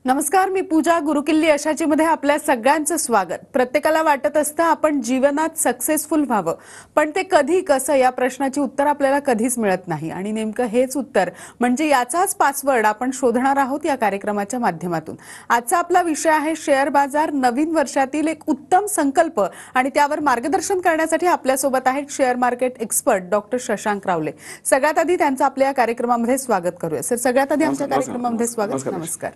नमस्कार, मी पूजा. गुरुकिल्ली अशाची मध्ये आपल्या सगळ्यांचं स्वागत. प्रत्येकाला वाटत असतं आपण जीवनात सक्सेसफुल व्हावं, पण ते कधी कसं या प्रश्नाची उत्तर आपल्याला कधीच मिळत नाही. आणि नेमकं हेच उत्तर म्हणजे याचाच पासवर्ड आपण शोधणार आहोत या कार्यक्रमाच्या माध्यमातून. आजचा आपला विषय आहे शेअर बाजार, नवीन वर्षातील एक उत्तम संकल्प. आणि त्यावर मार्गदर्शन करण्यासाठी आपल्यासोबत आहेत share market expert doctor Shashank रावले. सगळ्यात आधी त्यांचं आपल्या या कार्यक्रमामध्ये स्वागत करूया. सर, सगळ्यात आधी आमच्या कार्यक्रमामध्ये स्वागत. नमस्कार.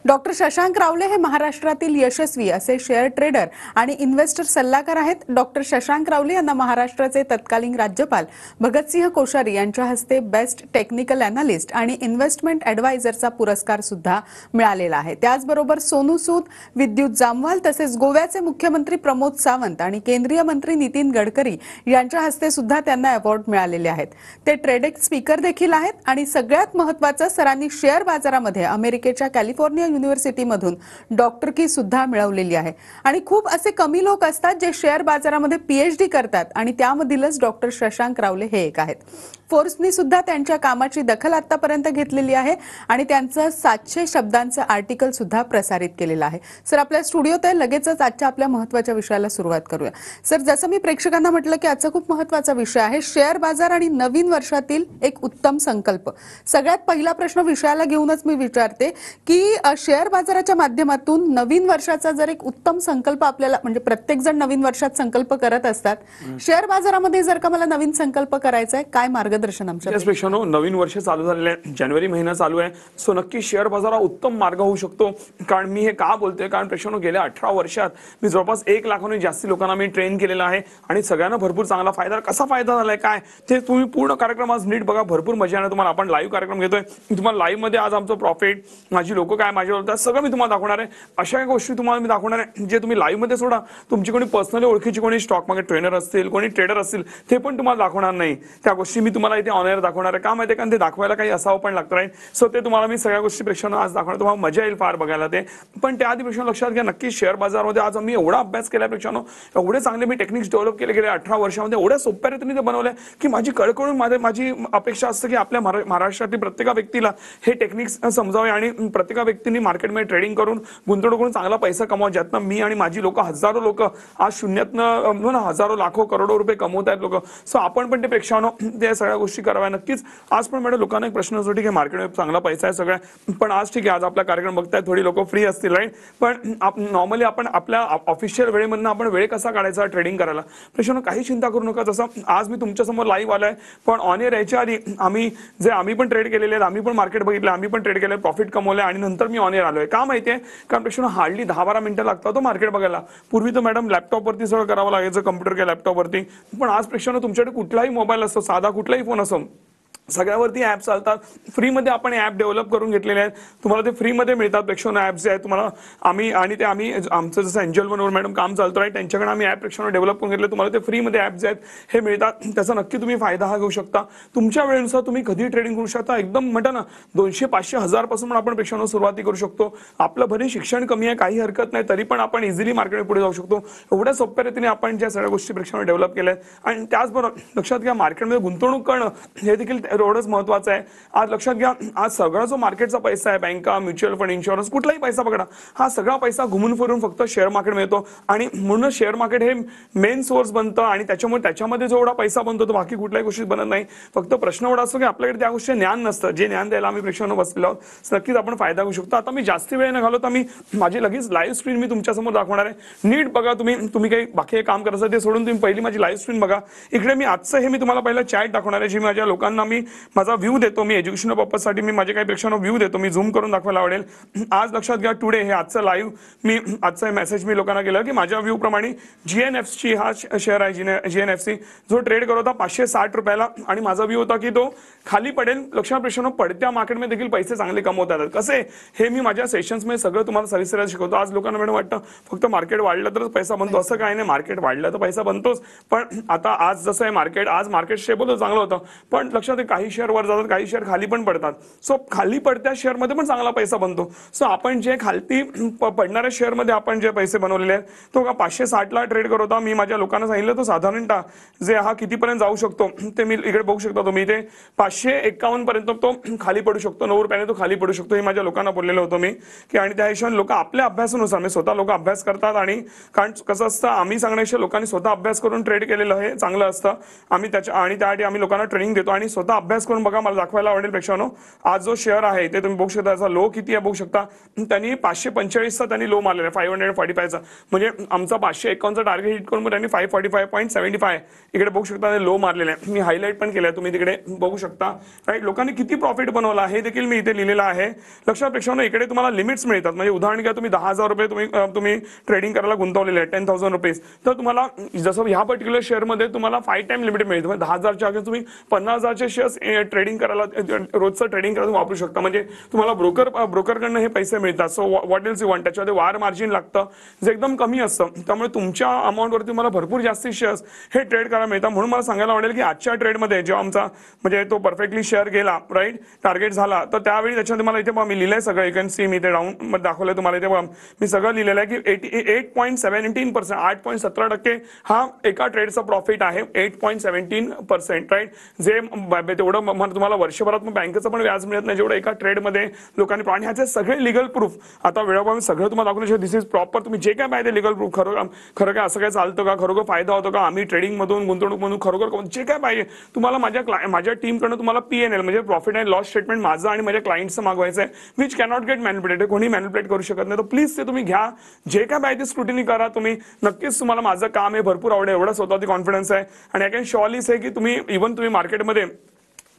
डॉक्टर शशांक रावले हे महाराष्ट्रातील यशस्वी असे शेअर ट्रेडर आणि इन्व्हेस्टर सल्लागार आहेत. डॉक्टर शशांक रावले यांना महाराष्ट्राचे तत्कालीन राज्यपाल भगतसिंह कोश्यारी यांच्या हस्ते बेस्ट टेक्निकल अॅनालिस्ट आणि इन्व्हेस्टमेंट ॲडवायझरचा पुरस्कार सुद्धा मिळालेला आहे. त्याचबरोबर सोनू सूद, विद्युत जामवाल तसेच गोव्याचे मुख्यमंत्री प्रमोद सावंत आणि केंद्रीय मंत्री नितीन गडकरी यांच्या हस्ते सुद्धा त्यांना अवॉर्ड मिळालेले आहेत. ते ट्रेडेक्स स्पीकर देखील आहेत आणि सगळ्यात महत्त्वाचं, सरांनी शेअर बाजारामध्ये अमेरिकेच्या कॅलिफोर्निया युनिव्हर्सिटीमधून डॉक्टरकी सुद्धा मिळवलेली आहे. आणि खूप असे कमी लोक असतात जे शेअर बाजारामध्ये पीएचडी करतात आणि त्यामधीलच डॉक्टर शशांक रावले हे एक आहेत. फोर्ब्सनी सुद्धा त्यांच्या कामाची दखल आतापर्यंत घेतलेली आहे आणि त्यांचं 700 शब्दांचं आर्टिकल सुद्धा प्रसारित केलेलं आहे. सर, आपल्या स्टुडिओत आहे, लगेचच आजच्या आपल्या महत्त्वाच्या विषयाला सुरुवात करूया. सर, जसं मी प्रेक्षकांना म्हटलं की आजचा खूप महत्त्वाचा विषय आहे शेअर बाजार आणि नवीन वर्षातील एक उत्तम संकल्प. सगळ्यात पहिला प्रश्न विषयाला घेऊनच मी विचारते की शेअर बाजाराच्या माध्यमातून नवीन वर्षाचा जर एक उत्तम संकल्प आपल्याला, म्हणजे प्रत्येक जण नवीन वर्षात संकल्प करत असतात, शेअर बाजारामध्ये जर का मला नवीन संकल्प करायचा आहे, काय मार्गदर्शन आमच्या? नवीन वर्ष चालू झालेलं आहे, जानेवारी महिना चालू आहे. सो नक्की शेअर बाजार हा उत्तम मार्ग होऊ शकतो. कारण मी हे का बोलतोय, कारण प्रेक्षकांनो गेल्या 18 वर्षात मी जवळपास 1 लाखाहून जास्ती लोकांना मी ट्रेन केलेलं आहे आणि सगळ्यांना भरपूर चांगला फायदा. कसा फायदा झालाय काय ते तुम्ही पूर्ण कार्यक्रम आज नीट बघा, भरपूर मजा येणार तुम्हाला. आपण लाईव्ह कार्यक्रम घेतोय, तुम्हाला लाईव्ह मध्ये आज आमचं प्रॉफिट, माझी लोक काय माझ्या बोलतात, सगळं मी तुम्हाला दाखवणार आहे. अशा गोष्टी तुम्हाला मी दाखवणार आहे जे तुम्ही लाईव्ह मध्ये सोडा, तुमची कोणी पर्सनली ओळखीची कोणी स्टॉक मार्केट ट्रेनर असतील, कोणी ट्रेडर असतील, ते पण तुम्हाला दाखवणार नाही. त्या गोष्टी मी तुम्हाला इथे ऑनलाईन दाखवणार आहे. का माहिती आहे, कारण ते दाखवायला काही असावं पण लागतं राहील. सो ते तुम्हाला मी सगळ्या गोष्टी प्रेक्षकांना आज दाखवणार, तुम्हाला मजा येईल फार बघायला ते. पण त्याआधी प्रेक्षकांनो लक्षात घ्या, नक्की शेअर बाजारमध्ये आज आम्ही एवढा अभ्यास केला प्रेक्षकांनो, एवढे चांगले मी टेक्निक्स डेव्हलप केले गेले 18 वर्षामध्ये, एवढ्या सोप्या रीतीने ते बनवलंय की माझी कळकळून माझी अपेक्षा असते की आपल्या महाराष्ट्रातील प्रत्येक व्यक्तीला हे टेक्निक्स समजावे आणि प्रत्येक व्यक्तीने मार्केटमध्ये ट्रेडिंग करून गुंतवणूक करून चांगला पैसा कमावा, ज्यातनं मी आणि माझी लोक, हजारो लोक आज शून्यातनं हजारो लाखो करोडो रुपये कमवत आहेत लोक. सो आपण पण ते प्रेक्षकांनो त्या सगळ्या गोष्टी कराव्या नक्कीच. आज पण मॅडम लोकांना एक प्रश्न असतो, ठीक आहे मार्केटमध्ये चांगला पैसा आहे सगळ्या, पण आज ठीक आहे आज आपला कार्यक्रम बघताय, थोडी लोक फ्री असतील राईट, पण नॉर्मली आपण आपल्या ऑफिशियल वेळेमधनं आपण वेळ कसा काढायचा ट्रेडिंग करायला. प्रेक्षकांनो काही चिंता करू नका. जसं आज मी तुमच्यासमोर लाईव्ह आलाय, पण ऑन एअर यायच्या आधी आम्ही पण ट्रेड केलेले आहेत, आम्ही पण मार्केट बघितलं, आम्ही पण ट्रेड केलं, प्रॉफिट कमवलंय आणि नंतर मी ऑन एअर आलोय. का माहितीये, कारण प्रेक्षकांनो हार्डली 10-12 मिनिटं लागतात तो मार्केट बघायला. पूर्वी तर मॅडम लॅपटॉपवरती सगळं करावं लागायचं, कम्प्युटर किंवा लॅपटॉपवरती. पण आज प्रेक्षकांनो तुमच्याकडे कुठलाही मोबाईल असतो, साधा कुठलाही फोन असो, सगळ्यावरती ऍप चालतात. फ्रीमध्ये आपण ऍप डेव्हलप करून घेतलेले आहेत, तुम्हाला ते फ्रीमध्ये मिळतात. प्रेक्षकांनो ऍप्स जे आहेत तुम्हाला आम्ही आमचं जसं एंजल वन मॅडम काम चालतं आहे, त्यांच्याकडे आम्ही ऍप प्रेक्षकांनो डेव्हलप करून घेतले. तुम्हाला ते फ्रीमध्ये ऍप जे आहेत हे मिळतात, त्याचा नक्की तुम्ही फायदा हा घेऊ शकता. तुमच्या वेळेनुसार तुम्ही कधी ट्रेडिंग करू शकता. एकदम म्हणता ना 200, 500, 1000 पासून पण आपण प्रेक्षकांनो सुरुवाती करू शकतो. आपलं भले शिक्षण कमी आहे, काही हरकत नाही, तरी पण आपण इझिली मार्केटमध्ये पुढे जाऊ शकतो. एवढ्या सोप्या रीतीने आपण ज्या सगळ्या गोष्टी प्रेक्षकांनो डेव्हलप केल्या आहेत. आणि त्याचबरोबर लक्षात घ्या, मार्केटमध्ये गुंतवणूक करणं हे देखील एवढंच महत्त्वाचं आहे. आज लक्षात घ्या, आज सगळा जो मार्केटचा पैसा आहे, बँका, म्युच्युअल फंड, इन्शुरन्स, कुठलाही पैसा पकडा, हा सगळा पैसा घुमून फिरून फक्त शेअर मार्केट मिळतो. आणि म्हणून शेअर मार्केट हे मेन सोर्स बनतं आणि त्याच्यामध्ये जेवढा पैसा बनतो तो बाकी कुठल्याही गोष्टी बनत नाही. फक्त प्रश्न एवढा असतो की आपल्याकडे त्या गोष्टी ज्ञान नसतं, जे ज्ञान द्यायला आम्ही प्रेक्षकांना बसलेलो आहोत. नक्कीच आपण फायदा घेऊ शकतो. आता मी जास्ती वेळ न घालवता मी माझी लगेच लाईव्ह स्क्रीन मी तुमच्यासमोर दाखवणार आहे. नीट बघा. तुम्ही काही बाकी काम करायचं ते सोडून तुम्ही पहिली माझी लाईव्ह स्क्रीन बघा. इकडे मी आजचं हे मी तुम्हाला पहिलं चॅट दाखवणार आहे, जी माझ्या लोकांना मी माझा व्ह्यू देतो. मी एज्युकेशनल पर्पजसाठी मी माझे काही प्रेक्षकांना व्ह्यू देतो, मी झूम करून दाखवायला आवडेल. आज लक्षात घ्या, टुडे हे आजचं लाईव्ह मी आजचा मेसेज मी लोकांना केलं की माझ्या व्ह्यू प्रमाणे GNFC हा शेअर आहे, GNFC जो ट्रेड करत होता 560 रुपयाला आणि माझा व्ह्यू होता की तो खाली पडेल. लक्षात प्रेक्षकांनो, पडत्या मार्केटमध्ये देखील पैसे चांगले कमवता येतात. कसे हे मी माझ्या सेशन्समध्ये सगळं तुम्हाला सविस्तर शिकवतो. आज लोकांना मॅडम वाटतं फक्त मार्केट वाढलं तरच पैसा बनतो, असं काही नाही. मार्केट वाढलं तर पैसा बनतोच, पण आता आज जसं आहे मार्केट, आज मार्केट स्टेबल चांगलं होतं, पण लक्षात काही शेअर वर जातात, काही शेअर खाली पण पडतात. सो खाली पडत्या शेअरमध्ये पण चांगला पैसा बनतो. सो आपण जे खालती पडणाऱ्या शेअरमध्ये आपण जे पैसे बनवलेले आहेत, तो का 560ला ट्रेड करत होता. मी माझ्या लोकांना सांगितलं तो साधारणतः जे हा कितीपर्यंत जाऊ शकतो ते मी इकडे बघू शकता तुम्ही, ते 551 पर्यंत तो खाली पडू शकतो, 9 रुपयाने तो खाली पडू शकतो, हे माझ्या लोकांना बोललेलं होतं मी. की आणि त्या हिशोबाने लोक आपल्या अभ्यासानुसार, मी स्वतः लोक अभ्यास करतात. आणि कारण कसं असतं, आम्ही सांगण्यापेक्षा लोकांनी स्वतः अभ्यास करून ट्रेड केलेलं हे चांगलं असतं. आम्ही त्यासाठी आम्ही लोकांना ट्रेनिंग देतो आणि स्वतः अभ्यास करून बघा. मला दाखवायला आवडेल प्रेक्षकांनो, आज जो शेअर आहे ते तुम्ही बघू शकता, त्याचा लो किती आहे बघू शकता. त्यांनी 545चा त्यांनी लो मारलेला आहे, 545चा. म्हणजे आमचा 551चा टार्गेट हिट करून त्यांनी 545.75 इकडे बघू शकता लो मारलेला आहे. मी हायलाइट पण केलंय, तुम्ही तिकडे बघू शकता. राईट, लोकांनी किती प्रॉफिट बनवला हे देखील मी इथे लिहिलेलं आहे. लक्षात प्रेक्षकांनो, इकडे तुम्हाला लिमिट्स मिळतात. म्हणजे उदाहरण घ्या, तुम्ही 10,000 रुपये तुम्ही ट्रेडिंग करायला गुंतवलेले आहे, 10,000 रुपीज. तर तुम्हाला जसं ह्या पर्टिक्युलर शेअरमध्ये तुम्हाला 5 टाइम लिमिट मिळते. 10,000च्या अगेन्स्ट तुम्ही 50,000चे शेअर्स ट्रेडिंग करायला, रोजचं ट्रेडिंग करायला वापरू शकता. म्हणजे तुम्हाला ब्रोकरकडनं हे पैसे मिळतात. So what else you want, त्याच्यामध्ये वार मार्जिन लागतं जे एकदम कमी असतं. त्यामुळे तुमच्या अमाऊंटवरती तुम्हाला भरपूर जास्ती शेअर्स हे ट्रेड करायला मिळतात. म्हणून मला सांगायला आवडेल की आजच्या ट्रेडमध्ये जेव्हा आमचा म्हणजे तो परफेक्टली शेअर गेला, राईट, टार्गेट झाला, तर त्यावेळी त्याच्यामध्ये मला इथे मी लिहिलंय सगळं. यू कॅन सी, मी इथे डाऊन मध्ये दाखवलंय तुम्हाला. इथे मी सगळं लिहिलेलं आहे की 8.17%, 8.17% हा एका ट्रेडचा प्रॉफिट आहे. 8.17%, राईट. जे तेवढं तुम्हाला वर्षभरात बँकेचं पण व्याज मिळत नाही जेवढं एका ट्रेडमध्ये लोकांनी. आणि ह्याचे सगळे लिगल प्रूफ आता वेळोवेळी सगळं तुम्हाला दाखवलं. दिस इज प्रॉपर, तुम्ही जे काय पाहिजे लिगल प्रूफ, खरं काय असं काय चालतं का, खरोखर फायदा होतो का, आम्ही ट्रेडिंग मधून गुंतवणूक मधून खरोखर जे काय पाहिजे तुम्हाला माझ्या टीमकडनं तुम्हाला PNL म्हणजे प्रॉफिट अँड लॉस स्टेटमेंट माझं आणि माझ्या क्लायंटचं मागवायचं आहे, विच कॅनॉट गेट मॅनिपुलेटेड. कोणी मॅनिपुलेट करू शकत नाही. तर प्लीज ते तुम्ही घ्या, जे काय पाहिजे स्क्रुटिनी करा तुम्ही. नक्कीच तुम्हाला माझं काम हे भरपूर आवडेल, एवढा स्वतःची कॉन्फिडन्स आहे. आणि आय कॅन शॉर्ली से की तुम्ही मार्केटमध्ये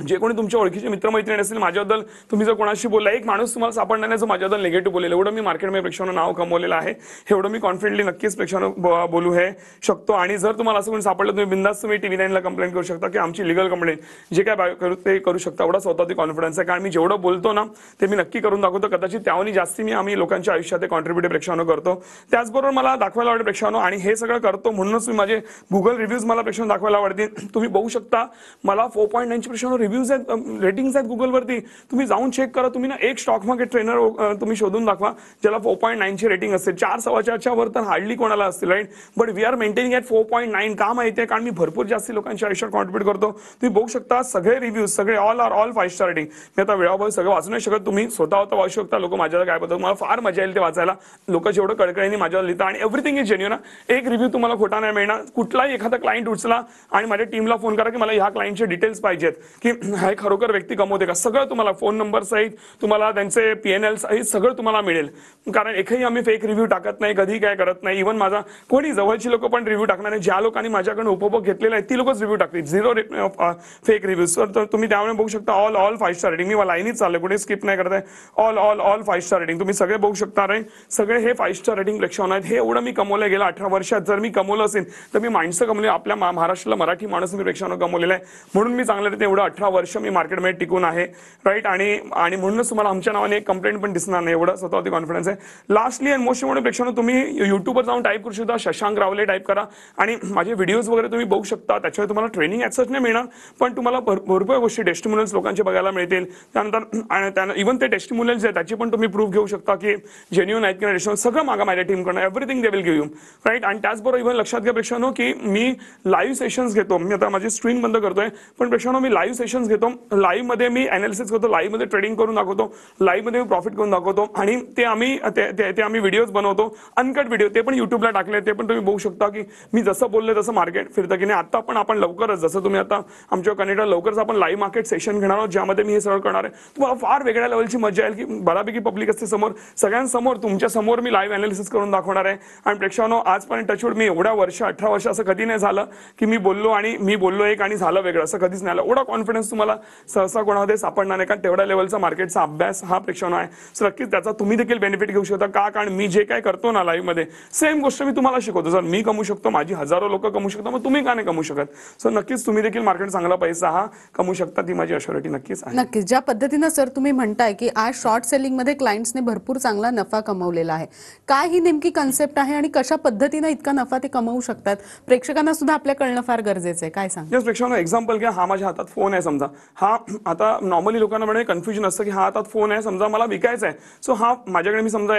जे कोणी तुमच्या ओळखीचे मित्रमैत्रिणी असतील, माझ्याबद्दल तुम्ही जर कोणाशी बोलला, एक माणूस तुम्हाला सापडणार नाही जो माझ्याबद्दल निगेटिव्ह बोलेल. एवढं मी मार्केटमध्ये प्रेक्षकांना नाव कमवलेलं आहे. एवढं मी कॉन्फिडेंटली नक्कीच प्रेक्षकांना बोलू हे शकतो. आणि जर तुम्हाला असं कोणी सापडलं, तुम्ही बिंदास तुम्ही TV9ला कंप्लेंट करू शकता की आमची लिगल कंप्लेंट जे काय ते करू शकता. एवढा स्वतःची कॉन्फिडन्स आहे. कारण मी जेवढं बोलतो ना ते मी नक्की करून दाखवतो. कदाचित त्याहूनही जास्ती आम्ही लोकांच्या आयुष्यात कॉन्ट्रीब्युट प्रेक्षकांना करतो. त्याचबरोबर मला दाखवायला आवडेल प्रेक्षकांना, आणि हे सगळं करतो म्हणूनच मी माझे गुगल रिव्ह्यूज मला प्रेक्षकांना दाखवायला आवडतील. तुम्ही बघू शकता मला 4.9 प्रेक्षकांना रिव्ह्यूज आहेत, रेटिंग्स आहेत गुगलवरती. तुम्ही जाऊन चेक करा. तुम्ही ना एक स्टॉक मार्केट ट्रेनर तुम्ही शोधून दाखवा ज्याला 4.9ची रेटिंग असेल. 4.4च्या वर तर हार्डली कोणाला असतील, right. But we are maintaining at 4.9. का माहिती आहे? कारण मी भरपूर जास्ती लोकांच्या आयुष्यात कॉन्ट्रीब्यूट करतो. तुम्ही बघू शकता सगळे रिव्ह्यूज, सगळे ऑल 5 स्टार रेटिंग. मी आता वेळाभावी सगळं वाचू नाही शकत, तुम्ही स्वतः वाचू शकता. लोक माझ्याला काय बघतात, मला फार मजा येईल ते वाचायला. लोक जेवढं कळकळीने माझ्यावर लिहितात आणि एव्हरीथिंग इज जेन्युइन. एक रिव्ह्यू तुम्हाला खोटा नाही मिळणार. कुठलाही एखादा क्लायंट उचला आणि माझ्या टीमला फोन करा की मला ह्या क्लायंटचे डिटेल्स पाहिजेत, की हा खरोखर व्यक्ती कमवते का, सगळं तुम्हाला फोन नंबर सहित तुम्हाला त्यांचे PNL सहित सगळं तुम्हाला मिळेल. कारण एकही आम्ही फेक रिव्ह्यू टाकत नाही, कधी काय करत नाही. इव्हन माझा कोणी जवळची लोक पण रिव्ह्यू टाकणार नाही. ज्या लोकांनी माझ्याकडून उपभोग घेतलेला आहे ती लोकच रिव्ह्यू टाकतील. 0 फेक रिव्ह्यूज. तर तुम्ही त्यामुळे बघू शकता ऑल 5 स्टार रेटिंग. मी लाईनीच चाललंय, कुठे स्किप नाही करत आहे. ऑल 5 स्टार रेटिंग तुम्ही सगळे बघू शकता. रे सगळे हे 5 स्टार रेटिंग प्रेक्षक आहेत. हे एवढं मी कमवलं गेलं 18 वर्षात. जर मी कमवलं असेल तर मी माणसं कमवली, आपल्या महाराष्ट्राला मराठी माणूस मी प्रेक्षकांना कमवलेलं आहे. म्हणून मी चांगल्या रीते एवढं 18 वर्ष मी मार्केटमध्ये टिकून आहे, राईट. आणि म्हणूनच तुम्हाला आमच्या नावाने एक कंप्लेंट पण दिसणार नाही, एवढं स्वतःवरती कॉन्फिडन्स आहे. लास्टली अँड मोस्ट इम्पॉर्टंट प्रेक्षकांनो, तुम्ही युट्यूबवर जाऊन टाईप करू शकता शशांक रावले टाईप करा आणि माझे व्हिडिओज वगैरे तुम्ही बघू शकता. त्याच्यावर तुम्हाला ट्रेनिंग ॲक्सेस नाही मिळणार, पण तुम्हाला भरपूर गोष्टी टेस्टिमोनियल्स लोकांचे बघायला मिळतील. त्यानंतर इव्हन ते टेस्टिमोनियल्स आहेत त्याची पण तुम्ही प्रूफ घेऊ शकता की जेन्युइन आहेत की नाही. सगळं मागा माझ्या टीमकडनं, everything they will give you, right. आणि त्याचबरोबर इव्हन लक्षात घ्या प्रेक्षकांनो की मी लाईव्ह सेशन्स घेतो. मी आता माझी स्क्रीन बंद करतोय, पण प्रेक्षकांनो मी लाईव्ह सेशन्स घेतो. लाईव्ह मध्ये मी अनालिसिस करतो, लाईव्ह मध्ये ट्रेडिंग करून दाखवतो, लाईव्ह मध्ये प्रॉफिट करून दाखवतो. आणि ते आम्ही व्हिडिओज बनवतो, अनकट व्हिडिओ, ते पण युट्यूबला टाकले. ते पण तुम्ही बघू शकता की मी जसं बोलले तसं मार्केट फिरतं की नाही. आता पण आपण लवकरच, जसं तुम्ही आता आमच्या कनेक्टर लवकरच आपण लाईव्ह मार्केट सेशन घेणार आहोत, ज्यामध्ये मी हे सगळं करणार आहे. तुम्हाला फार वेगळ्या लेवलची मजा येईल की बऱ्यापैकी पब्लिक असते समोर, सगळ्यांसमोर तुमच्या समोर मी लाईव्ह अनालिसिस करून दाखवणार आहे. आणि प्रेक्षकांनो आजपर्यंत टचवूड मी एवढ्या वर्ष 18 वर्ष असं कधी नाही झालं की मी बोललो एक आणि झालं वेगळं, असं कधीच नाही आलं. एवढा कॉन्फिडन्स तुम्हाला सहसा कोणामध्ये सापडणार नाही, कारण तेवढ्या लेवलचा मार्केटचा अभ्यास हा प्रेक्षकांनो आहे. सो नक्कीच त्याचा तुम्ही देखील बेनिफिट घेऊ शकता. का? कारण मी जे काय करतो ना लाईव्ह मध्ये सेम गोष्ट मी तुम्हाला शिकवतो. जर मी कमवू शकतो, माझी हजारो लोक कमवू शकतात, मग तुम्ही का नाही कमवू शकत? सो नक्कीच तुम्ही देखील मार्केट चांगला पैसा हा कमवू शकता, ती माझी अश्युरिटी नक्कीच आहे. नक्कीच. ज्या पद्धतीनं सर तुम्ही म्हणताय की आज शॉर्ट सेलिंग मध्ये क्लायंट्सने भरपूर चांगला नफा कमवलेला आहे, काय ही नेमकी कन्सेप्ट आहे आणि कशा पद्धतीने इतका नफा ते कमवू शकतात, प्रेक्षकांना सुद्धा आपल्या कळणं फार गरजेचं आहे. काय सांग? प्रेक्षकांना एक्झाम्पल घ्या. हा माझ्या हातात फोन आहे समजा हा आता नॉर्मली लोकांना म्हणजे कन्फ्युजन असतं की हा आता फोन आहे समजा मला विकायचा आहे. सो हा माझ्याकडे मी समजा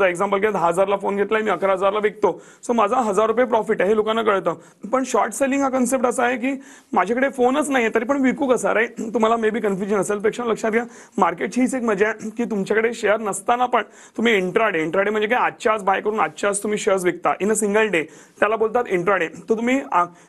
एक्झाम्पल घ्या 10,000ला फोन घेतलाय मी 11,000ला विकतो. सो माझा 1,000 रुपये प्रॉफिट आहे हे लोकांना कळतं. पण शॉर्ट सेलिंग हा कन्सेप्ट असा आहे की माझ्याकडे फोनच नाही तरी पण विकू कसा राईट. तुम्हाला मे बी कन्फ्युजन असेल. पेक्षा लक्षात घ्या मार्केटची हीच एक मजा आहे की तुमच्याकडे शेअर नसताना पण तुम्ही इंट्राडे म्हणजे काय आजच्या आज बाय करून आजच्या आज तुम्ही शेअर्स विकता इन अ सिंगल डे, त्याला बोलतात इंट्राडे. तर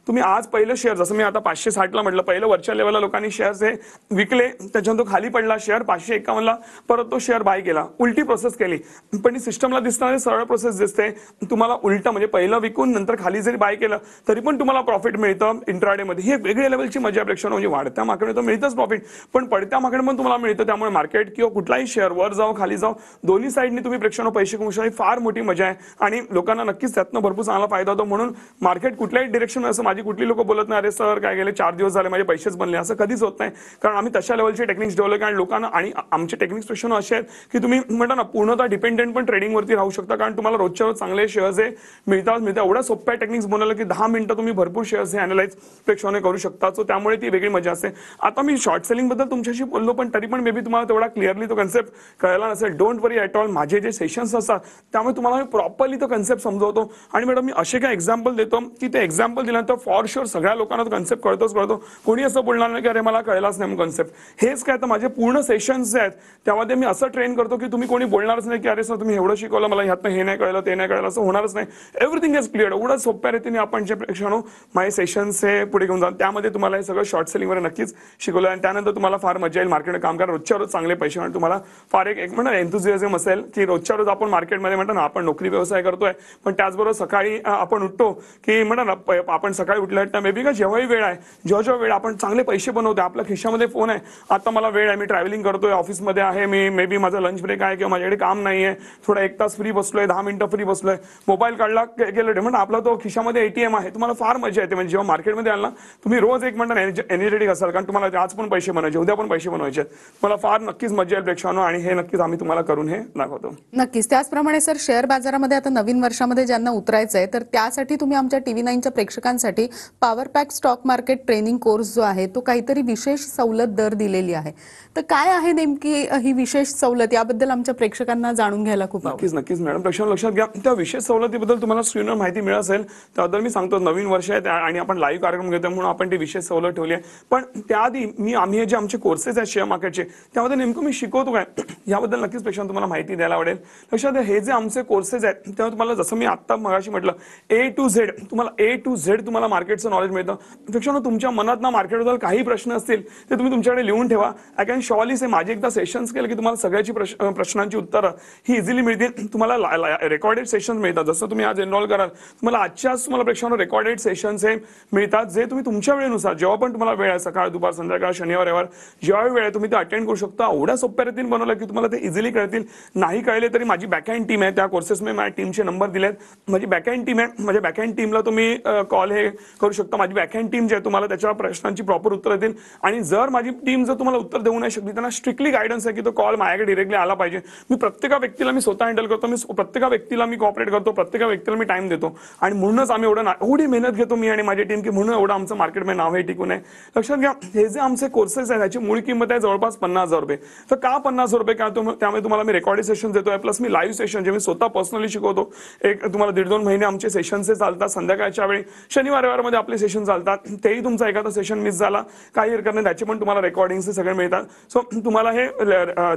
तुम्ही आज पहिलं शेअर जसं मी आता 560ला म्हटलं पहिलं वरच्या लेवलला लोकांनी शेअर्स हे विकले, त्याच्यानंतर खाली पडला शेअर 551ला परत तो शेअर बाय केला, उलटी प्रोसेस केली. पण सिस्टमला दिसणारी सरळ प्रोसेस दिसते. तुम्हाला उलटा म्हणजे पहिलं विकून नंतर खाली जरी बाय केलं तरी पण तुम्हाला प्रॉफिट मिळतं इंट्राडे मध्ये. ही वेगळ्या लेवलची मजा प्रेक्षण म्हणजे वाढत्या मार्केटमध्ये तर मिळतच प्रॉफिट पण पडत्या मार्केट पण तुम्हाला मिळतं. त्यामुळे मार्केट किंवा कुठलाही शेअर वर जाऊ खाली जाऊ दोन्ही साईडनी तुम्ही प्रेक्षण पैसे कमवू शकता. फार मोठी मजा आहे आणि लोकांना नक्कीच त्यातनं भरपूर चांगला फायदा होतो. म्हणून मार्केट कुठल्याही डिरेक्शन असं माझी कुठली लोक बोलत नाही अरे सर काय गेले 4 दिवस झाले माझे पैसेच बनले, असं कधीच होत नाही. कारण आम्ही तशा लेवलचे टेक्निक्स डेव्हलप आणि लोकांना आणि आमचे टेक्निक्स प्रेक्षण असे आहेत की तुम्ही म्हणता ना पूर्णतः डिपेंडेंट पण ट्रेडिंगवरती राहू शकता. कारण तुम्हाला रोजच्या रोज चांगले शेअर्स हे मिळतात. एवढ्या सोप्या टेक्निक्स बनवलं की 10 मिनिटं तुम्ही भरपूर शेअर्स हे अॅनालाइज प्रेक्षणे करू शकता. सो त्यामुळे ती वेगळी मजा असते. आता मी शॉर्ट सेलिंग बद्दल तुमच्याशी बोललो पण तरी पण मे बी तुम्हाला तेवढा क्लिअरली तो कन्सेप्ट कळला नसेल. Don't worry at all. माझे जे सेशन्स असतात त्यामुळे तुम्हाला मी प्रॉपरली तो कन्सेप्ट समजवतो. आणि मॅडम मी असे काय एक्झाम्पल देतो की ते एक्झाम्पल दिल्यानंतर फॉर शुअर सगळ्या लोकांना तो कन्सेप्ट कळतो. कोणी असं बोलणार नाही की अरे मला कळलाच नाही कन्सेप्ट. हेच काय तर माझे पूर्ण सेशन्स जे आहेत त्यामध्ये मी असं ट्रेन करतो की तुम्ही कोणी बोलणारच नाही की अरे सर तुम्ही एवढं शिकवलं मला ह्यातनं हे नाही कळलं ते नाही कळलं, असं होणारच नाही. Everything is clear. एवढं सोप्या रीतीने आपण जे प्रेक्षण माझे सेशन्स हे पुढे घेऊन जातो त्यामध्ये तुम्हाला हे सगळं शॉर्ट सेलिंगवर नक्कीच शिकवलं. आणि त्यानंतर तुम्हाला फार मजा येईल मार्केटमध्ये काम करा. रोजच्या रोज चांगले पैसे आणि तुम्हाला फार एक म्हणा एन्थुझियाझम असेल की रोजच्या रोज आपण मार्केटमध्ये म्हणतो ना आपण नोकरी व्यवसाय करतोय पण त्याचबरोबर सकाळी आपण उठतो की म्हणा ना आपण सकाळी उठल्या मे बी का जेव्हाही वेळ आहे जेव्हा वेळ आपण चांगले पैसे बनवतो. आपल्या खिशामध्ये फोन आहे आता मला वेळ आहे मी ट्रॅव्हलिंग करतोय ऑफिसमध्ये आहे मी मे बी माझा लंच ब्रेक आहे किंवा माझ्याकडे काम नाही आहे थोडा 1 तास फ्री बसलोय 10 मिनिटं फ्री बसलोय मोबाईल काढला गेलं म्हणून आपला तो खिशामध्ये ATM आहे. तुम्हाला फार मजा येते. म्हणजे जेव्हा मार्केटमध्ये आला ना तुम्ही रोज एक म्हणता एनर्जेटिक असाल कारण तुम्हाला आज पण पैसे बनवायचे उद्या पण पैसे बनवायचे. मला फार नक्कीच मजा येईल प्रेक्षांनो आणि हे नक्कीच आम्ही तुम्हाला करून हे दाखवतो. नक्कीच. त्याचप्रमाणे सर शेअर बाजारामध्ये आता नवीन वर्षामध्ये ज्यांना उतरायचं आहे तर त्यासाठी तुम्ही आमच्या TV9च्या प्रेक्षकांसाठी power pack stock market training course जो आहे तो काहीतरी विशेष सवलत दर दिलेली आहे. तर काय आहे नेमकी ही विशेष सवलत याबद्दल आमच्या प्रेक्षकांना जाणून घ्यायला खूप आवडेल. नक्कीच मॅडम प्रेक्षक लक्षात घ्या. त्या विशेष सवलतीबद्दल तुम्हाला स्क्रीनवर माहिती मिळत असेल त्याबद्दल मी सांगतो. नवीन वर्ष आहे आणि आपण लाईव्ह कार्यक्रम घेतोय म्हणून आपण ती विशेष सवलत ठेवली आहे. पण त्याआधी आम्ही हे जे आमचे कोर्सेस आहेत शेअर मार्केटचे त्यामध्ये नेमकं मी शिकवतो काय याबद्दल नक्कीच प्रेक्षकांना तुम्हाला माहिती द्यायला आवडेल. लक्षात घ्या हे जे आमचे कोर्सेस आहेत तेव्हा तुम्हाला जसं मी आत्ता मगाशी म्हटलं A to Z तुम्हाला मार्केटचं नॉलेज मिळतं. प्रेक्षकांनो तुमच्या मनात ना मार्केटबद्दल काही प्रश्न असतील ते तुम्ही तुमच्याकडे लिहून ठेवा. आय कॅन शॉर्ली से माझे एकदा सेशन्स केले की तुम्हाला सगळ्याची प्रश्नांची उत्तरं ही इझिली मिळतील. तुम्हाला रेकॉर्डेड सेशन्स मिळतात. जसं तुम्ही आज एनरोल कराल तुम्हाला आजच्याच तुम्हाला प्रेक्षकांनो रेकॉर्डेड सेशन्स हे मिळतात जे तुम्ही तुमच्या वेळेनुसार जेव्हा पण तुम्हाला वेळ आहे सकाळ दुपार संध्याकाळ शनिवार रविवार जेव्हा वेळ आहे तुम्ही ते अटेंड करू शकता. एवढ्या सोप्या रीतीने बनवलं की तुम्हाला ते इझिली कळतील. नाही कळले तरी माझी बॅकहँड टीम आहे त्या कोर्सेसमध्ये माझ्या टीमचे नंबर दिलेत. माझी बॅकहँड टीम आहे. माझ्या बॅकहँड टीमला तुम्ही कॉल हे करू शकता. माझी बॅकहँड टीम जी आहे तुम्हाला त्याच्या प्रश्नांची प्रॉपर उत्तर देईल. आणि जर माझी टीम जर तुम्हाला उत्तर देऊ नाही शकली त्यांना स्ट्रिक्टली गायडन्स आहे की तो कॉल माझ्याकडे डिरेक्टली आला पाहिजे. मी प्रत्येक व्यक्तीला मी स्वतः हँडल करतो. मी प्रत्येक व्यक्तीला मी कॉपरेट करतो. प्रत्येक व्यक्तीला मी टाइम देतो आणि म्हणूनच आम्ही एवढी मेहनत घेतो मी आणि माझी टीम की म्हणून एवढं आमचं मार्केटमध्ये नाव हे टिकून आहे. लक्षात घ्या हे जे आमचे कोर्सेस आहेत त्याची मूळ किंमत आहे जवळपास 50,000 रुपये. तर का 50,000 रुपये? त्यामुळे तुम्हाला मी रेकॉर्डेड सेशन देतोय प्लस मी लाईव्ह सेशन जे मी स्वतः पर्सनली शिकवतो. एक तुम्हाला 1.5-2 महिने आमचे सेशन्स चालतात. संध्याकाळच्या वेळी शनिवार रविवारमध्ये आपले सेशन चालतात. तेही तुमचा एखादा सेशन मिस झाला काही हरकत नाही त्याचे पण तुम्हाला रेकॉर्डिंग्स सगळे मिळतात. सो तुम्हाला हे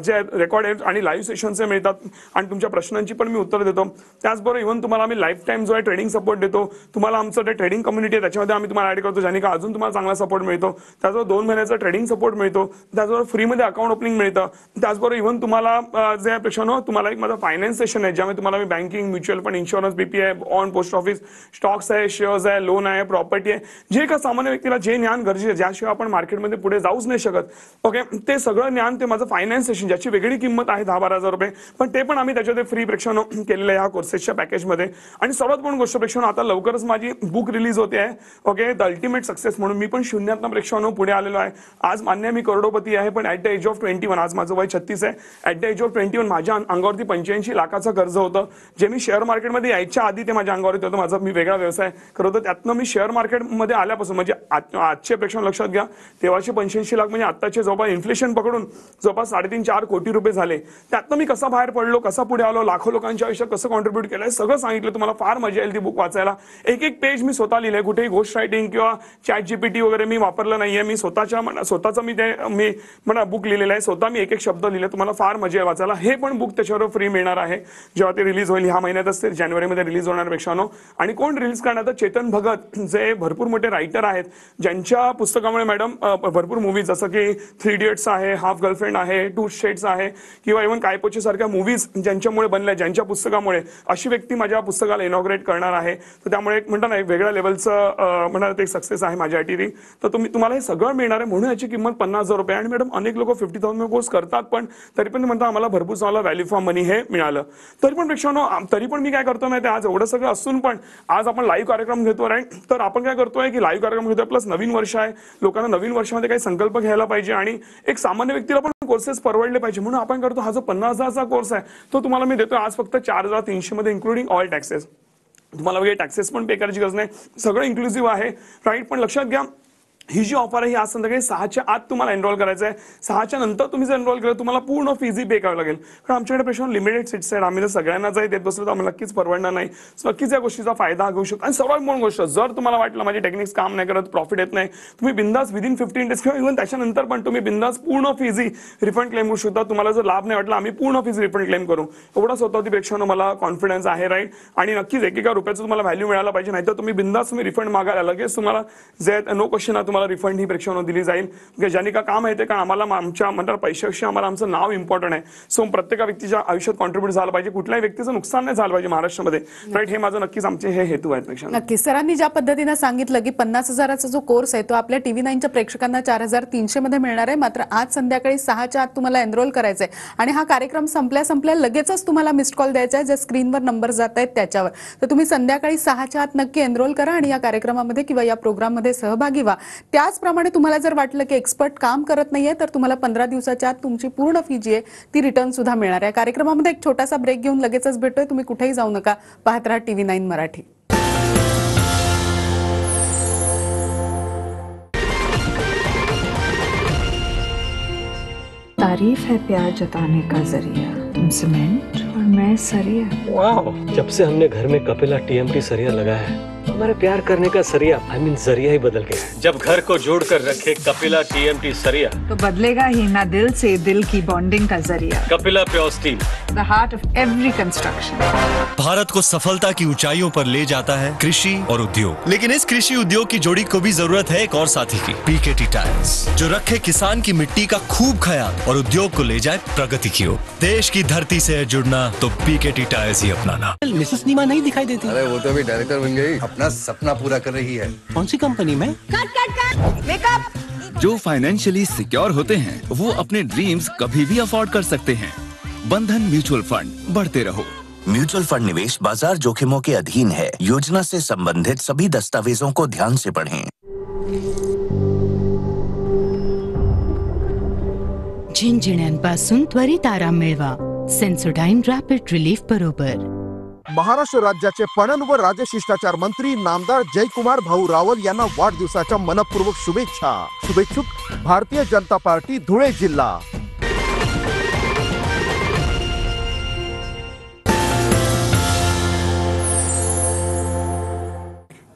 जे रेकॉर्डेड आणि लाईव्ह सेशन्स मिळतात आणि तुमच्या प्रश्नांची पण मी उत्तर देतो. त्याचबरोबर इव्हन तुम्हाला आम्ही लाईफ टाईम जो आहे ट्रेडिंग सपोर्ट देतो. तुम्हाला आमचं जे ट्रेडिंग कम्युनिटी आहे त्याच्यामध्ये आम्ही तुम्हाला ऍड करतो ज्याने का अजून तुम्हाला चांगला सपोर्ट मिळतो. त्याचबरोबर 2 महिन्याचा ट्रेडिंग सपोर्ट मिळतो. त्याचबरोबर फ्रीमध्ये अकाउंट ओपनिंग मिळतं. त्याचबरोबर इव्हन तुम्हाला जे आहे प्रश्न तुम्हाला एक माझा फायनान्स सेशन आहे ज्यामध्ये तुम्हाला मी banking mutual fund insurance BPI on post office stocks आहे शेअर्स आहे लोन आहे प्रॉपर्टी आहे जे का सामान्य व्यक्तीला जे ज्ञान गरजेचं आहे ज्याशिवाय आपण मार्केटमध्ये पुढे जाऊच नाही शकत. ओके ते सगळं ज्ञान ते माझं फायनान्स सेशन ज्याची वेगळी किंमत आहे 10-12 रुपये पण ते पण आम्ही त्याच्यामध्ये फ्री प्रेक्षण केलेलं आहे ह्या कोर्सेसच्या पॅकेजमध्ये. आणि सर्वात मोठी गोष्ट प्रेक्षण आता लवकरच माझी बुक रिलीज होते आहे. ओके द अल्टिमेट सक्सेस म्हणून मी पण शून्यातनं प्रेक्षण पुढे आलेलो आहे. आज मान्य मी करोडपती आहे पण ॲट द एज ऑफ 21 आज माझं वय 36 आहे. ॲट द एज ऑफ 21 माझ्या अंगावरती 85 लाखाचं कर्ज होतं जे मी शेअर मार्केटमध्ये यायच्या आधी ते माझ्या अंगावरती होतं. माझा मी वेगळा व्यवसाय करत होतो त्यातनं मी शेअर मार्केटमध्ये आल्यापासून म्हणजे आजचे प्रेक्षण लक्षात लक्षात घ्या. 1385 लाख म्हणजे आत्ताचे जवळपास इन्फ्लेशन पकडून जवळपास 3.5-4 कोटी रुपये झाले. त्यातनं मी कसा बाहेर पडलो, कसा पुढे आलो, लाखो लोकांच्या आयुष्यात कसं कॉन्ट्रीब्युट केलंय सगळं सांगितलं. तुम्हाला फार मजा येईल ती बुक वाचायला. एक एक पेज मी स्वतः लिहिलंय. कुठेही घोस्ट रायटिंग किंवा ChatGPT वगैरे मी वापरलं नाहीये. मी स्वतःचं मी बुक लिहिलेलं आहे. स्वतः मी एक एक शब्द लिहिले. तुम्हाला फार मजा आहे वाचायला. हे पण बुक त्याच्यावर फ्री मिळणार आहे जेव्हा ते रिलीज होईल. ह्या महिन्यातच ते जानेवारीमध्ये रिलीज होणार पेक्षानो. आणि कोण रिलीज करणार? चेतन भगत जे भरपूर मोठे रायटर आहेत, ज्यांच्या पुस्तकामुळे मॅडम भरपूर मूवीज जसं की 3 इडियट्स आहे, हाफ गर्लफ्रेंड आहे, 2 स्टेट्स आहे किंवा इव्हन कायपोचे सारख्या मूवीज ज्यांच्यामुळे बनल्या, ज्यांच्या पुस्तकामुळे, अशी व्यक्ती माझ्या पुस्तकाला इनॉग्रेट करणार आहे. तर त्यामुळे एक म्हणता ना एक वेगळ्या लेवलचं म्हणतात एक सक्सेस आहे माझ्यासाठी. तर तुम्हाला हे सगळं मिळणार आहे म्हणून याची किंमत 50,000 रुपये. आणि मॅडम अनेक लोक 50,000 कोर्स करतात पण तरी पण म्हणतात आम्हाला भरपूर चांगला व्हॅल्यू फॉर मनी हे मिळालं. तरी पण मी काय करतो माहिती आज एवढं सगळं असून पण आज आपण लाईव्ह कार्यक्रम घेतो राईट. तर आपण काय करतोय की लाईव्ह कार्यक्रम घेतोय प्लस नवीन वर्ष आहे. लोकांना नवीन वर्षामध्ये काही संकल्प घ्यायला पाहिजे आणि एक सामान्य व्यक्तीला पण कोर्सेस परवडले पाहिजे म्हणून आपण करतो. हा जो 50,000चा कोर्स आहे तो तुम्हाला मी देतोय आज फक्त 4,300 मध्ये इन्क्लुडिंग ऑल टॅक्सेस. तुम्हाला वगैरे टॅक्सेस पण पे करायची गरज नाही. सगळं इन्क्लुसिव्ह आहे राईट. पण लक्षात घ्या ही जी ऑफर आहे ही आज संध्याकाळी 6च्या आत तुम्हाला एनरोल करायचं आहे. 6च्या नंतर तुम्ही जर एनरोल केलं तुम्हाला पूर्ण फीज पे करावं लागेल. कारण आमच्याकडे प्रश्न लिमिटेड सीट्स आहेत. आम्ही जर सगळ्यांना जर देत बसलो तर आम्हाला नक्कीच परवडणार नाही. नक्कीच या गोष्टीचा फायदा घेऊ शकतो. आणि सर्वात मोठी गोष्ट जर तुम्हाला वाटलं माझे टेक्निक्स काम नाही करत, प्रॉफिट येत नाही, तुम्ही बिंदास विदिन 15 डेज किंवा इव्हन त्याच्यानंतर पण तुम्ही बिंदास पूर्ण फीज रिफंड क्लेम करू शकता. तुम्हाला जर लाभ नाही वाटला आम्ही पूर्ण फीज रिफंड क्लेम करू. एवढा स्वतःची पेक्षा मला कॉन्फिडन्स आहे राईट. आणि नक्कीच एकेका रुपयाचं तुम्हाला व्हॅल्यू मिळाला पाहिजे. नाहीतर तुम्ही बिंदास तुम्ही रिफंड मागायला लगेच तुम्हाला जे नो क्वेश्चन तुम्हाला रिफंड ही पेक्षा दिली जाईल. ज्यांनी का काम आहे ते कारण आम्हाला आमच्या म्हणतात पैशापेक्षा आम्हाला आमचं नाव इम्पॉर्टंट आहे. सो प्रत्येक व्यक्तीच्या आयुष्यात कॉन्ट्रीब्युट झालं पाहिजे. कुठल्याही व्यक्तीचं नुकसान नाही झालं पाहिजे महाराष्ट्रामध्ये राईट. हे माझं नक्कीच आमचे हे हेतू आहेत पेक्षा. नक्की सरांनी ज्या पद्धतीनं सांगितलं की 50,000चा जो कोर्स आहे तो आपल्या TV9च्या प्रेक्षकांना 4,300 मध्ये मिळणार आहे. मात्र आज संध्याकाळी 6च्या आत तुम्हाला एनरोल करायचं आहे आणि हा कार्यक्रम संपल्या लगेचच तुम्हाला मिस्ड कॉल द्यायचा आहे. जे स्क्रीनवर नंबर जात आहेत त्याच्यावर. तर तुम्ही संध्याकाळी 6च्या आत नक्की एनरोल करा आणि या कार्यक्रमामध्ये किंवा या प्रोग्राममध्ये सहभागी व्हा. त्याचप्रमाणे तुम्हाला जर वाटलं की एक्सपर्ट काम करत नाहीये तर तुम्हाला 15 दिवसाच्या आत तुमची पूर्ण फी जी आहे ती रिटर्न सुद्धा मिळणार आहे. कार्यक्रमामध्ये एक छोटासा ब्रेक घेऊन लगेचच भेटतोय. तुम्ही कुठेही जाऊ नका. पाहत राहा TV9 मराठी. तारीफ है प्यार जताने का जरिया, तुम सीमेंट और मैं सरिया. वाह, जब से हमने घर में कपिला TMT सरिया लगाया है हमारे प्यार करने का सरिया जरिया ही बदल गया है. जब घर को जोड़कर रखे कपिला TMT सरिया तो बदलेगा ही ना दिल से दिल की बॉन्डिंग का जरिया. Kapila pure steel, the heart of every construction. Bharat को सफलता की ऊंचाइयों पर ले जाता है कृषि और उद्योग. लेकिन इस कृषि उद्योग की जोड़ी को भी जरूरत है एक और साथी की, PKT टायर्स, जो रखे किसान की मिट्टी का खूब ख्याल और उद्योग को ले जाए प्रगति की ओर. देश की धरती से है जुड़ना तो PKT टायर्स ही अपनाना. मिसेस नीमा नहीं दिखाई देती. अरे वो तो अभी डायरेक्टर बन गई, अपना सपना पूरा कर रही है. कौन सी कंपनी में? जो फाइनेंशियली सिक्योर होते हैं वो अपने ड्रीम्स कभी भी अफोर्ड कर सकते हैं. बंधन म्यूचुअल फंड, बढ़ते रहो. म्यूचुअल फंड निवेश बाजार जोखिमों के अधीन है. योजना से संबंधित सभी दस्तावेजों को ध्यान से पढ़ें. झिंझिण्यांपासून त्वरित आराम मिळवा. सेन्सोडाइन रॅपिड रिलीफ बरोबर. महाराष्ट्र राज्याचे पणन व राजशिष्टाचार मंत्री नामदार जयकुमार भाऊ रावल यांना वाढदिवसाच्या मनपूर्वक शुभेच्छा. शुभेच्छुक भारतीय जनता पार्टी धुळे जिल्हा.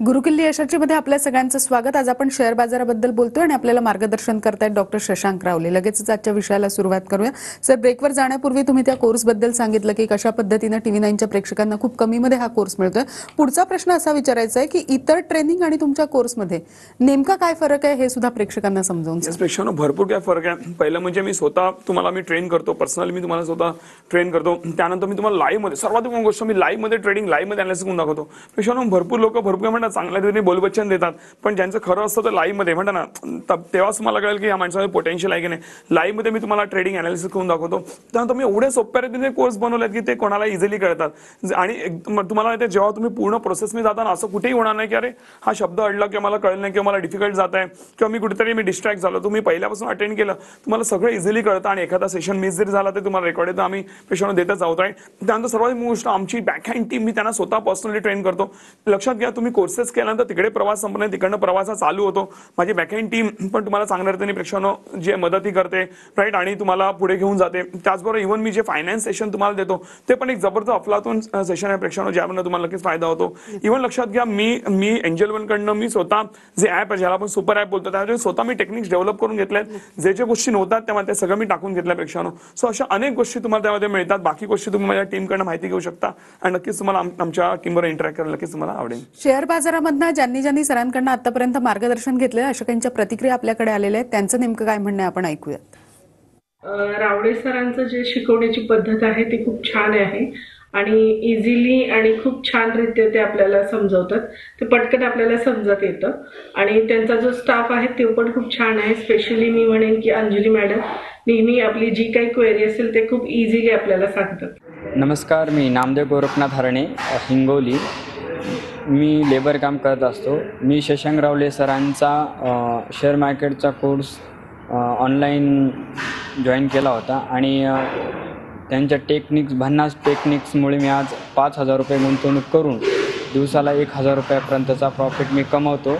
गुरुकिल्ली यशाची मध्ये आपल्या सगळ्यांचं स्वागत. आज आपण शेअर बाजाराबद्दल बोलतोय आणि आपल्याला मार्गदर्शन करतायत डॉक्टर शशांक रावले. लगेचच आजच्या विषयाला सुरुवात करूया. सर, ब्रेकवर जाण्यापूर्वी तुम्ही त्या कोर्स बद्दल सांगितलं की कशा पद्धतीने TV9च्या प्रेक्षकांना खूप कमीमध्ये हा कोर्स मिळतोय. पुढचा प्रश्न असा विचारायचा आहे की इतर ट्रेनिंग आणि तुमच्या कोर्समध्ये नेमका काय फरक आहे हे सुद्धा प्रेक्षकांना समजावून सांगा. भरपूर काय फरक आहे. पहिलं म्हणजे मी स्वतः तुम्हाला मी ट्रेन करतो. पर्सनली मी तुम्हाला स्वतः ट्रेन करतो. त्यानंतर मी तुम्हाला लाईव्ह मध्ये सर्वात मोठी गोष्ट मी लाईव्ह मध्ये ट्रेडिंग लाईव्ह मध्ये अनालिसिस करून दाखवतो. पेक्षा भरपूर लोक भरपूर म्हणतात चांगल्या रीतीने बोलवचन देतात पण ज्यांचं खरं असतं तर लाईव्ह मध्ये म्हणतात ना तेव्हाच तुम्हाला कळेल की या माणसामध्ये पोटेन्शियल आहे की नाही. लाईव्ह मध्ये मी तुम्हाला ट्रेडिंग अनालिसिस करून दाखवतो. त्यानंतर मी एवढे सोप्या रीतीने कोर्स बनवलेत की ते कोणाला इझिली कळतात आणि तुम्हाला ते जेव्हा तुम्ही पूर्ण प्रोसेसमध्ये जाताना असं कुठेही होणार नाही की अरे हा शब्द अडला किंवा मला कळलं नाही किंवा मला डिफिकल्ट जात आहे किंवा मी कुठेतरी मी डिस्ट्रॅक्ट झालो. तुम्ही पहिल्यापासून अटेंड केलं तुम्हाला सगळं इझिली कळतं आणि एखादा सेशन मिस जरी झाला तर तुम्हाला रेकॉर्ड येतं. आम्ही पेशंट देतच आहोत. त्यानंतर सर्वात मोठी गोष्ट आमची बॅकहँड टीम मी त्यांना स्वतः पर्सनली ट्रेन करतो. लक्षात घ्या तुम्ही कोर्सेस कोर्सेस केल्यानंतर तिकडे प्रवास संपणे, तिकडनं प्रवास चालू होतो. माझी बॅकएंड टीम पण तुम्हाला चांगल्या रीतीने प्रेक्षकांनो जे मदतही करते राईट आणि तुम्हाला पुढे घेऊन जाते. त्याचबरोबर इव्हन मी जे फायनान्स सेशन तुम्हाला देतो ते पण एक जबरदस्त अफलातून सेशन आहे प्रेक्षकांनो, ज्यामध्ये तुम्हाला नक्कीच फायदा होतो. इव्हन लक्षात घ्या मी एंजल वन कडनं मी स्वतः जे ऍप आहे ज्याला आपण सुपर ऍप बोलतो त्यामध्ये स्वतः मी टेक्निक्स डेव्हलप करून घेतल्यात. जे गोष्टी नव्हतात त्यामध्ये सगळं मी टाकून घेतल्या प्रेक्षकांनो. सो अशा अनेक गोष्टी तुम्हाला त्यामध्ये मिळतात. बाकी गोष्टी तुम्ही माझ्या टीमकडनं माहिती घेऊ शकता आणि नक्कीच तुम्हाला आमच्या टीमवर इंटरॅक्ट करायला नक्कीच तुम्हाला आवडेल. शेअर बाजारामधनं ज्यांनी सरांकडनं आतापर्यंत मार्गदर्शन घेतलं अशा त्यांच्या प्रतिक्रिया आपल्याकडे आलेल्या आहेत. त्यांचं नेमकं काय म्हणणं आहे आपण ऐकूयात. रावडे सरांचं जे शिकवण्याची पद्धत आहे ती खूप छान आहे आणि इझिली आणि खूप छान रीत्या ते आपल्याला समजवतात. ते पटकन आपल्याला समजत येतं आणि त्यांचा जो स्टाफ आहे तो पण खूप छान आहे. स्पेशली मी म्हणेन की अंजली मॅडम नेहमी आपली जी काही क्वेरी असेल ते खूप इझिली आपल्याला सांगतात. नमस्कार, मी नामदेव गोरखनाथ हरणे, हिंगोली. मी लेबर काम करत असतो. मी शशांक रावले सरांचा शेअर मार्केटचा कोर्स ऑनलाईन जॉईन केला होता आणि त्यांच्या भन्नाट टेक्निक्समुळे मी आज 5,000 रुपये गुंतवणूक करून दिवसाला 1,000 रुपयापर्यंतचा प्रॉफिट मी कमवतो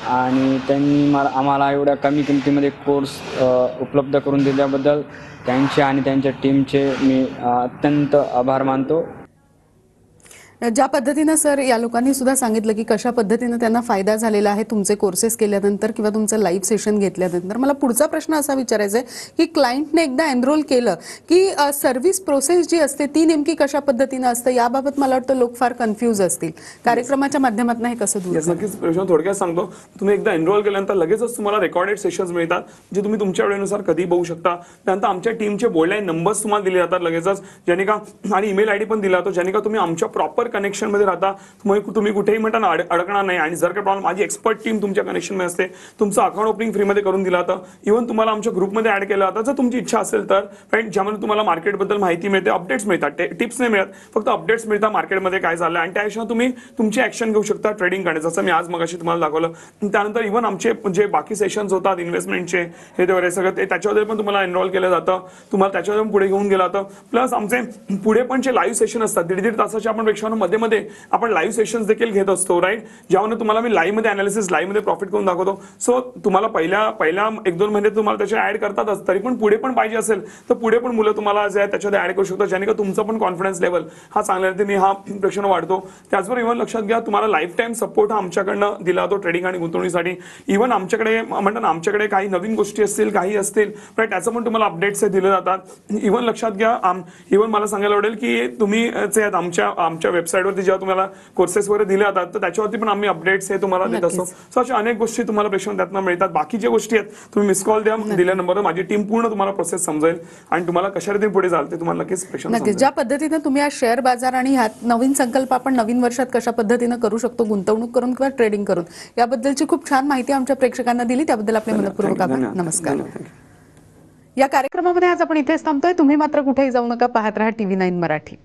आणि त्यांनी आम्हाला एवढ्या कमी किमतीमध्ये कोर्स उपलब्ध करून दिल्याबद्दल त्यांचे आणि त्यांच्या टीमचे मी अत्यंत आभार मानतो. ज्या पद्धतीनं सर या लोकांनी सुद्धा सांगितलं की कशा पद्धतीनं त्यांना फायदा झालेला आहे तुमचे कोर्सेस केल्यानंतर किंवा तुमचं लाईव्ह सेशन घेतल्यानंतर, मला पुढचा प्रश्न असा विचारायचा आहे की क्लायंटने एकदा एनरोल केलं की सर्व्हिस प्रोसेस जी असते ती नेमकी कशा पद्धतीनं असतं याबाबत मला वाटतं लोक फार कन्फ्यूज असतील. कार्यक्रमाच्या माध्यमातून हे कसं दूर? नक्कीच प्रश्न थोडक्यात सांगतो. तुम्ही एकदा एनरोल केल्यानंतर लगेचच तुम्हाला रेकॉर्डेड सेशन्स मिळतात जे तुम्ही तुमच्या वेळेनुसार कधी बघू शकता. त्यानंतर आमच्या टीमचे बोललाईन नंबर्स तुम्हाला दिले जातात लगेचच, ज्याने का आणि ईमेल आयडी पण दिला जातो, ज्याने का तुम्ही आमच्या प्रॉपर कनेक्शन मध्ये राहता. तुम्ही कुठेही म्हणता ना अडकणार नाही आणि जर काही प्रॉब्लेम माझी एक्सपर्ट टीम तुमच्या कनेक्शन मध्ये असते. तुमचं अकाउंट ओपनिंग फ्रीमध्ये करून दिलं जातं. इव्हन तुम्हाला आमच्या ग्रुपमध्ये ऍड केलं जातं जर तुमची इच्छा असेल तर, राईट, ज्यामध्ये तुम्हाला मार्केटबद्दल माहिती मिळते, अपडेट्स मिळतात, टिप्स नाही मिळत, फक्त अपडेट्स मिळतात मार्केटमध्ये काय झालं आणि त्याशिवाय तुम्ही तुमची ऍक्शन घेऊ शकता ट्रेडिंग करण्याचं, जसं मी आज मगाशी तुम्हाला दाखवलं. त्यानंतर इव्हन आमचे जे बाकी सेशन्स होतात इन्व्हेस्टमेंटचे हे वगैरे सगळं त्याच्यामध्ये पण तुम्हाला एनरोल केलं जातं. तुम्हाला त्याच्यावर पुढे घेऊन गेलं जातं. प्लस आमचे पुढे पण जे लाईव्ह सेशन असतात 1.5 तासाचे आपण प्रेक्षकांना मध्ये आपण लाईव्ह सेशन्स देखील घेत असतो, राईट, ज्यामध्ये तुम्हाला मी लाईव्ह मध्ये अनालिसिस लाईव्ह मध्ये प्रॉफिट करून दाखवतो. सो तुम्हाला पहिल्या 1-2 महिने तुम्हाला त्याच्या ऍड करतातच, तरी पण पुढे पण पाहिजे असेल तर पुढे पण मुलं तुम्हाला जे आहे त्याच्यामध्ये ऍड करू शकतो, ज्याने का तुमचा पण कॉन्फिडन्स लेवल हा चांगल्या रीतीने हा प्रेक्षण वाढतो. त्याचबरोबर इव्हन लक्षात घ्या तुम्हाला लाईफ टाईम सपोर्ट हा आमच्याकडनं दिला जातो ट्रेडिंग आणि गुंतवणुकीसाठी. इव्हन आमच्याकडे म्हणतात ना आमच्याकडे काही नवीन गोष्टी असतील काही असतील, राईट, त्याचं पण तुम्हाला अपडेट्स दिले जातात. इव्हन लक्षात घ्या इव्हन मला सांगायला आवडेल की तुम्ही आमच्या वेबसाईटवरती जेव्हा तुम्हाला कोर्सेस वगैरे दिले जातात तर त्याच्यावरती पण आम्ही अपडेट्स हे तुम्हाला देत असतो. सो अशा अनेक गोष्टी तुम्हाला प्रेक्षण त्यातनं मिळतात. बाकी ज्या गोष्टी आहेत तुम्ही मिस कॉल द्या दिल्या नंबरवर, माझी टीम पूर्ण तुम्हाला प्रोसेस समजेल आणि तुम्हाला कशा रीतीने पुढे जाल ते तुम्हाला नक्कीच प्रेक्षण नक्कीच. ज्या पद्धतीने तुम्ही आज शेअर बाजार आणि ह्यात नवीन संकल्प आपण नवीन वर्षात कशा पद्धतीने करू शकतो गुंतवणूक करून किंवा ट्रेडिंग करून याबद्दलची खूप छान माहिती आमच्या प्रेक्षकांना दिली, त्याबद्दल आपले मनपूर्वक आभार. नमस्कार. या कार्यक्रमामध्ये आज आपण इथेच थांबतोय. तुम्ही मात्र कुठेही जाऊ नका, पाहत राहा TV9 मराठी.